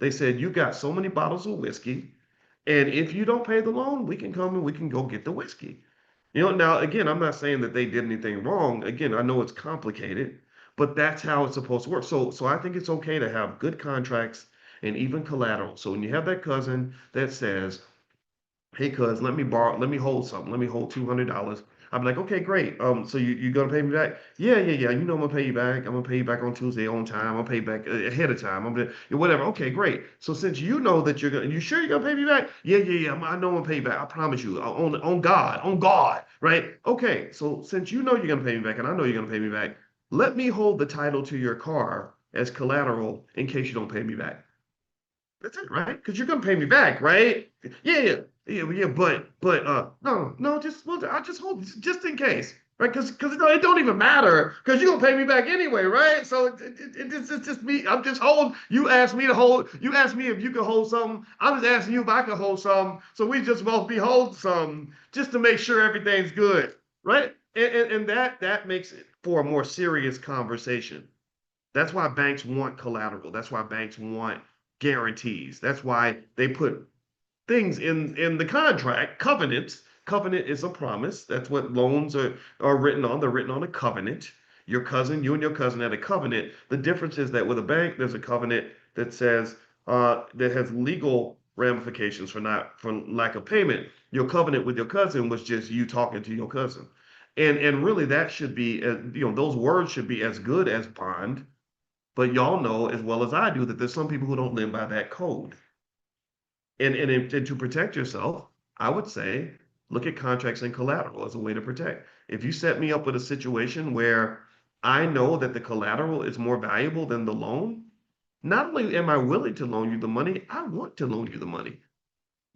They said, you got so many bottles of whiskey, and if you don't pay the loan, we can come and we can go get the whiskey. Now again, I'm not saying that they did anything wrong. Again, I know it's complicated, but that's how it's supposed to work. So I think it's okay to have good contracts and even collateral. So when you have that cousin that says, hey, cuz, let me hold something. Let me hold $200. I'm like, okay, great. So you gonna pay me back? Yeah. You know I'm gonna pay you back. I'm gonna pay you back on Tuesday on time. I'm gonna pay you back ahead of time. I'm gonna whatever. Okay, great. So since you know that you sure you're gonna pay me back? Yeah. I know I'm gonna pay you back. I promise you. On God, right? Okay. So since you know you're gonna pay me back, and I know you're gonna pay me back, let me hold the title to your car as collateral in case you don't pay me back. That's it, right? Because you're gonna pay me back, right? Yeah. But no, just well, I just hold just in case, right? Because it don't even matter because you're gonna pay me back anyway, right? So it's just me. I'm just hold. You asked me to hold. You asked me if you could hold something. I'm just asking you if I could hold something. So we just both be hold some just to make sure everything's good, right? And that makes it for a more serious conversation. That's why banks want collateral. That's why banks want guarantees. That's why they put things in the contract, covenants. Covenant is a promise. That's what loans are written on. They're written on a covenant. You and your cousin had a covenant. The difference is that with a bank, there's a covenant that says that has legal ramifications for lack of payment. Your covenant with your cousin was just you talking to your cousin. And really that should be those words should be as good as bond, but y'all know as well as I do that there's some people who don't live by that code. And to protect yourself, I would say look at contracts and collateral as a way to protect. If you set me up with a situation where I know that the collateral is more valuable than the loan, not only am I willing to loan you the money, I want to loan you the money.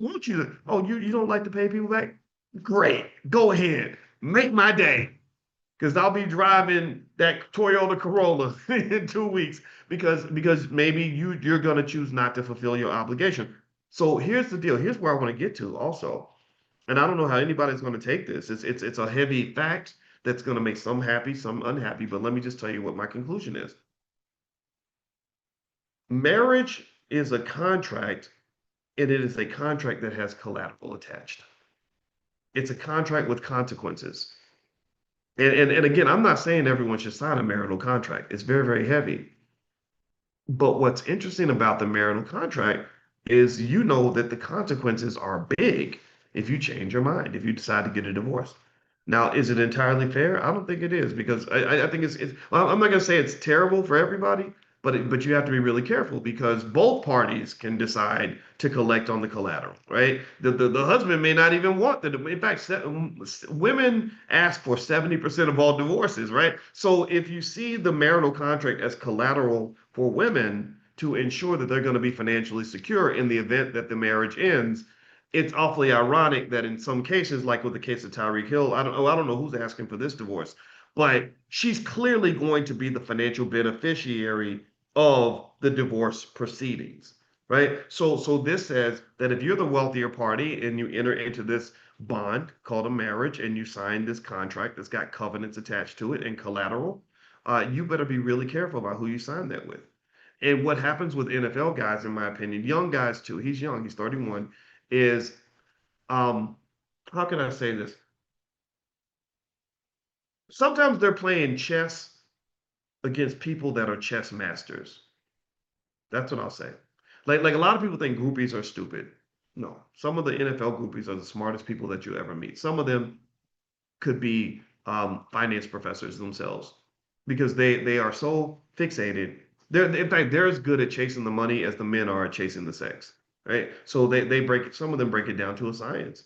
Want you to, oh, you don't like to pay people back? Great. Go ahead. Make my day because I'll be driving that Toyota Corolla in 2 weeks because maybe you're gonna choose not to fulfill your obligation. So here's the deal. Here's where I want to get to also, and I don't know how anybody's going to take this. It's a heavy fact that's going to make some happy, some unhappy. But let me just tell you what my conclusion is. Marriage is a contract, and it is a contract that has collateral attached. It's a contract with consequences. And again, I'm not saying everyone should sign a marital contract. It's very, very heavy. But what's interesting about the marital contract is you know that the consequences are big if you change your mind, if you decide to get a divorce. Now, is it entirely fair? I don't think it is because I think well, I'm not going to say it's terrible for everybody, but you have to be really careful because both parties can decide to collect on the collateral, right? The husband may not even want the, in fact, women ask for 70% of all divorces, right? So if you see the marital contract as collateral for women to ensure that they're going to be financially secure in the event that the marriage ends, it's awfully ironic that in some cases, like with the case of Tyreek Hill, I don't know who's asking for this divorce, but she's clearly going to be the financial beneficiary of the divorce proceedings, right? So this says that if you're the wealthier party and you enter into this bond called a marriage and you sign this contract that's got covenants attached to it and collateral, you better be really careful about who you sign that with. And what happens with NFL guys, in my opinion, young guys too, he's young, he's 31, is um how can I say this? Sometimes they're playing chess against people that are chess masters. That's what I'll say. Like a lot of people think groupies are stupid. No, some of the NFL groupies are the smartest people that you ever meet. Some of them could be finance professors themselves because they are so fixated. They're in fact they're as good at chasing the money as the men are at chasing the sex. Right. So they break it, some of them break it down to a science.